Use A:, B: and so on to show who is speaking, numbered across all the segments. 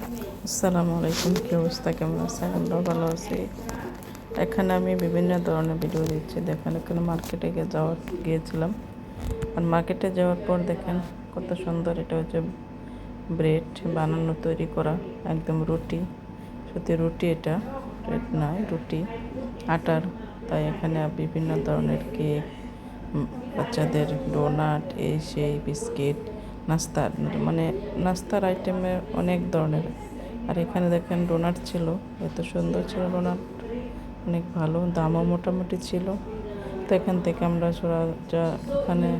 A: আসসালামু আলাইকুম, কী অবস্থা, কেমন আছেন? আমরাও ভালো আছি। এখানে আমি বিভিন্ন ধরনের ভিডিও দিচ্ছি। দেখেন এখানে মার্কেটে গিয়েছিলাম। আর মার্কেটে যাওয়ার পর দেখেন কত সুন্দর, এটা হচ্ছে ব্রেড বানানো, তৈরি করা, একদম রুটি, সত্যি রুটি, এটা ব্রেড নয়, রুটি আটার। তাই এখানে বিভিন্ন ধরনের কেক, বাচ্চাদের ডোনাট, এই সেই বিস্কিট, নাস্তার মানে নাস্তার আইটেমের অনেক ধরনের। আর এখানে দেখেন ডোনাট ছিল, এত সুন্দর ছিল ডোনাট, অনেক ভালো, দামও মোটামুটি ছিল। তো এখান থেকে আমরা ওখানে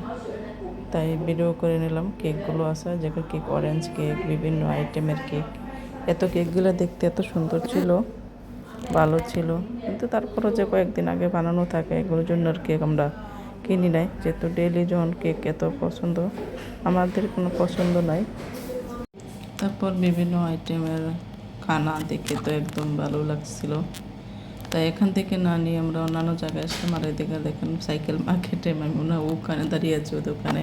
A: তাই ভিডিও করে নিলাম। কেকগুলো আছে, যেগুলো কেক, অরেঞ্জ কেক, বিভিন্ন আইটেমের কেক। কেকগুলো দেখতে এত সুন্দর ছিল, ভালো ছিল, কিন্তু তারপরও যে কয়েকদিন আগে বানানো থাকে, এগুলোর জন্য আর কেক আমরা কিনি নাই, যেহেতু ডেইলি যখন কেক এত পছন্দ, আমাদের কোনো পছন্দ নাই। তারপর বিভিন্ন আইটেমের খানা দেখে তো একদম ভালো লাগছিল, তাই এখান থেকে না নিয়ে আমরা অন্যান্য জায়গায় আসলাম। আর এদিকে দেখেন সাইকেল মার্কেটে মাইমুনা ওখানে দাঁড়িয়ে আছে, ওই দোকানে।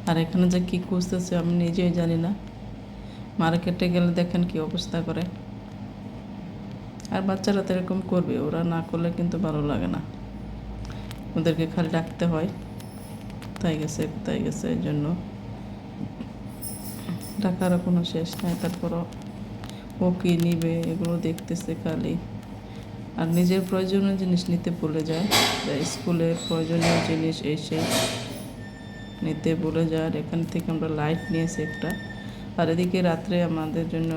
A: আর এখানে যে কী খুঁজতেছে আমি নিজেই জানি না। মার্কেটে গেলে দেখেন কি অবস্থা করে। আর বাচ্চারা তো এরকম করবে, ওরা না করলে কিন্তু ভালো লাগে না, ওদেরকে খালি ডাকতে হয়, কোথায় গেছে, এই জন্য ডাকারও কোনো শেষ নাই। তারপরও ও কী নিবে এগুলো দেখতেছে খালি, আর নিজের প্রয়োজনীয় জিনিস নিতে ভুলে যায়। স্কুলের প্রয়োজনীয় জিনিস এই সেই নিতে ভুলে যায়। আর এখান থেকে আমরা লাইট নিয়েছি একটা। আর এদিকে রাত্রে আমাদের জন্য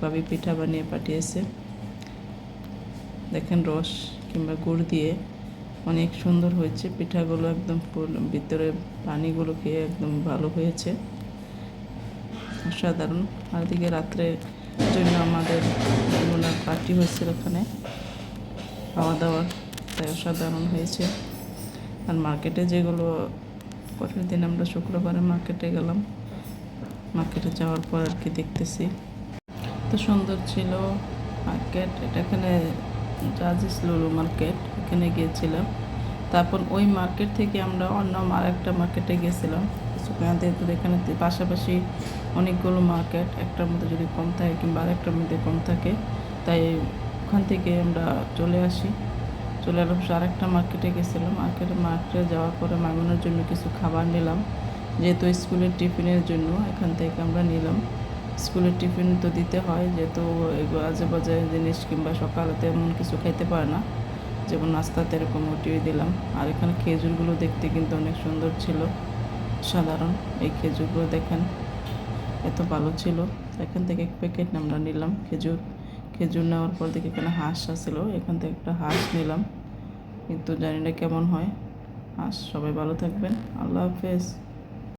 A: ভাবি পিঠা বানিয়ে পাঠিয়েছে। দেখেন রস কিংবা গুড় দিয়ে অনেক সুন্দর হয়েছে পিঠাগুলো, একদম ভিতরে পানিগুলো খেয়ে একদম ভালো হয়েছে, অসাধারণ। আর এদিকে রাত্রের জন্য আমাদের পার্টি হয়েছিল ওখানে, খাওয়া দাওয়ার, তাই অসাধারণ হয়েছে। আর মার্কেটে যেগুলো, পরের দিন আমরা শুক্রবারে মার্কেটে গেলাম, মার্কেটে যাওয়ার পর আর কি দেখতেছি তো সুন্দর ছিল মার্কেট। এটা এখানে জাজিস লুলু মার্কেট, এখানে গিয়েছিলাম। তারপর ওই মার্কেট থেকে আমরা অন্য আরেকটা মার্কেটে গেছিলাম কিছুক্ষণ, যেহেতু এখানে পাশাপাশি অনেকগুলো মার্কেট, একটার মধ্যে যদি কম থাকে কিংবা আরেকটার মধ্যে কম থাকে, তাই ওখান থেকে আমরা চলে এলাম আরেকটা মার্কেটে গেছিলাম। মার্কেটে যাওয়ার পরে মাইমুনের জন্য কিছু খাবার নিলাম, যেহেতু স্কুলের টিফিনের জন্য এখান থেকে আমরা নিলাম। স্কুলের টিফিন তো দিতে হয়, যেহেতু এগুলো আজে বাজে জিনিস কিংবা সকালে তেমন কিছু খাইতে পারে না, যেমন নাস্তাতে এরকম ওটিও দিলাম। আর এখানে খেজুরগুলো দেখতে কিন্তু অনেক সুন্দর ছিল, সাধারণ। এই খেজুরগুলো দেখেন এত ভালো ছিল। এখান থেকে এক প্যাকেট আমরা নিলাম খেজুর নেওয়ার পর দেখে এখানে হাঁস ছিল, এখান থেকে একটা হাঁস নিলাম, কিন্তু জানি না কেমন হয় হাঁস। সবাই ভালো থাকবেন, আল্লাহ হাফেজ।